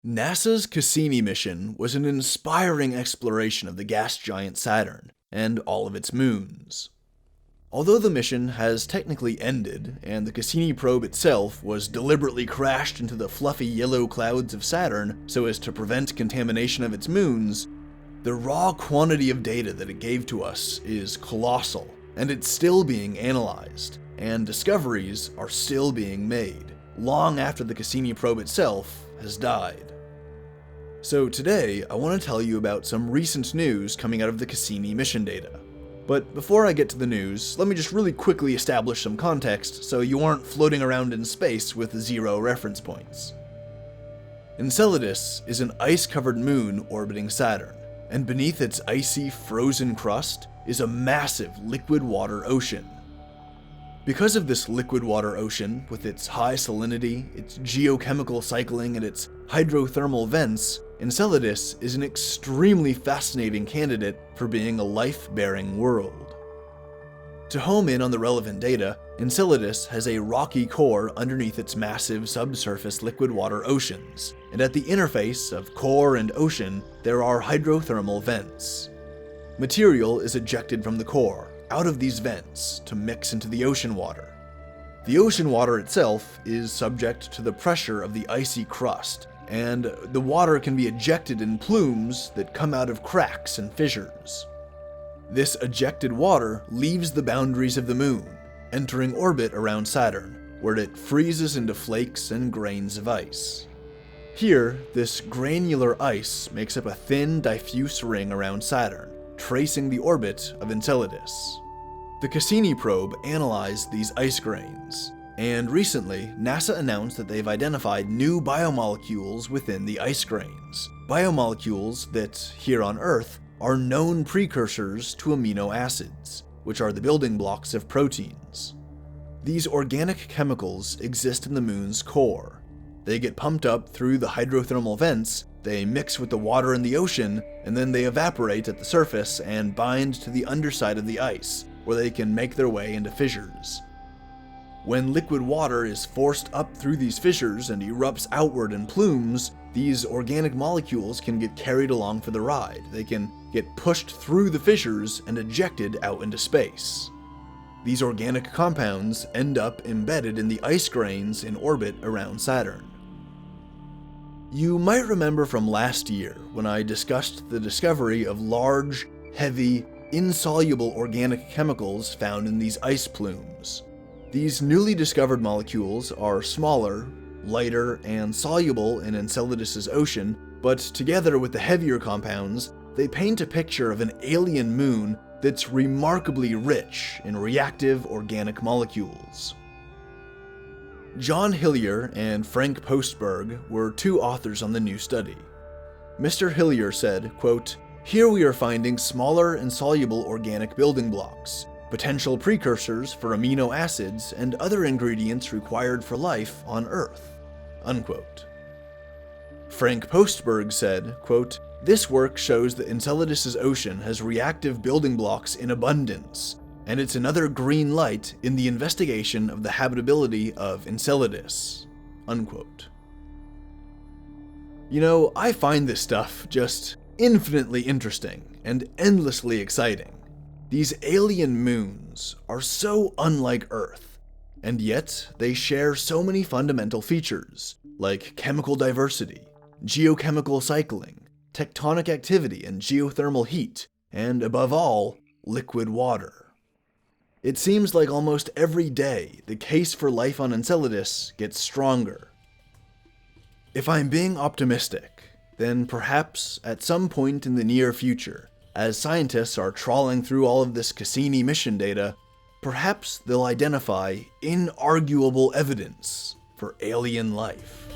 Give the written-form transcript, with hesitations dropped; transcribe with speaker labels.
Speaker 1: NASA's Cassini mission was an inspiring exploration of the gas giant Saturn and all of its moons. Although the mission has technically ended, and the Cassini probe itself was deliberately crashed into the fluffy yellow clouds of Saturn so as to prevent contamination of its moons, the raw quantity of data that it gave to us is colossal, and it's still being analyzed, and discoveries are still being made, long after the Cassini probe itself has died. So today, I want to tell you about some recent news coming out of the Cassini mission data. But before I get to the news, let me just really quickly establish some context so you aren't floating around in space with 0 reference points. Enceladus is an ice-covered moon orbiting Saturn, and beneath its icy, frozen crust is a massive liquid water ocean. Because of this liquid water ocean, with its high salinity, its geochemical cycling, and its hydrothermal vents, Enceladus is an extremely fascinating candidate for being a life-bearing world. To home in on the relevant data, Enceladus has a rocky core underneath its massive subsurface liquid water oceans, and at the interface of core and ocean, there are hydrothermal vents. Material is ejected from the core, out of these vents, to mix into the ocean water. The ocean water itself is subject to the pressure of the icy crust, and the water can be ejected in plumes that come out of cracks and fissures. This ejected water leaves the boundaries of the moon, entering orbit around Saturn, where it freezes into flakes and grains of ice. Here, this granular ice makes up a thin, diffuse ring around Saturn, tracing the orbit of Enceladus. The Cassini probe analyzed these ice grains, and recently, NASA announced that they've identified new biomolecules within the ice grains. Biomolecules that, here on Earth, are known precursors to amino acids, which are the building blocks of proteins. These organic chemicals exist in the moon's core. They get pumped up through the hydrothermal vents, they mix with the water in the ocean, and then they evaporate at the surface and bind to the underside of the ice, where they can make their way into fissures. When liquid water is forced up through these fissures and erupts outward in plumes, these organic molecules can get carried along for the ride. They can get pushed through the fissures and ejected out into space. These organic compounds end up embedded in the ice grains in orbit around Saturn. You might remember from last year when I discussed the discovery of large, heavy, insoluble organic chemicals found in these ice plumes. These newly discovered molecules are smaller, lighter, and soluble in Enceladus's ocean, but together with the heavier compounds, they paint a picture of an alien moon that's remarkably rich in reactive organic molecules. John Hillier and Frank Postberg were 2 authors on the new study. Mr. Hillier said, quote, "Here we are finding smaller and soluble organic building blocks, potential precursors for amino acids and other ingredients required for life on Earth," unquote. Frank Postberg said, quote, "This work shows that Enceladus's ocean has reactive building blocks in abundance, and it's another green light in the investigation of the habitability of Enceladus," unquote. You know, I find this stuff just infinitely interesting and endlessly exciting. These alien moons are so unlike Earth, and yet they share so many fundamental features, like chemical diversity, geochemical cycling, tectonic activity and geothermal heat, and above all, liquid water. It seems like almost every day the case for life on Enceladus gets stronger. If I'm being optimistic, then perhaps at some point in the near future, as scientists are trawling through all of this Cassini mission data, perhaps they'll identify inarguable evidence for alien life.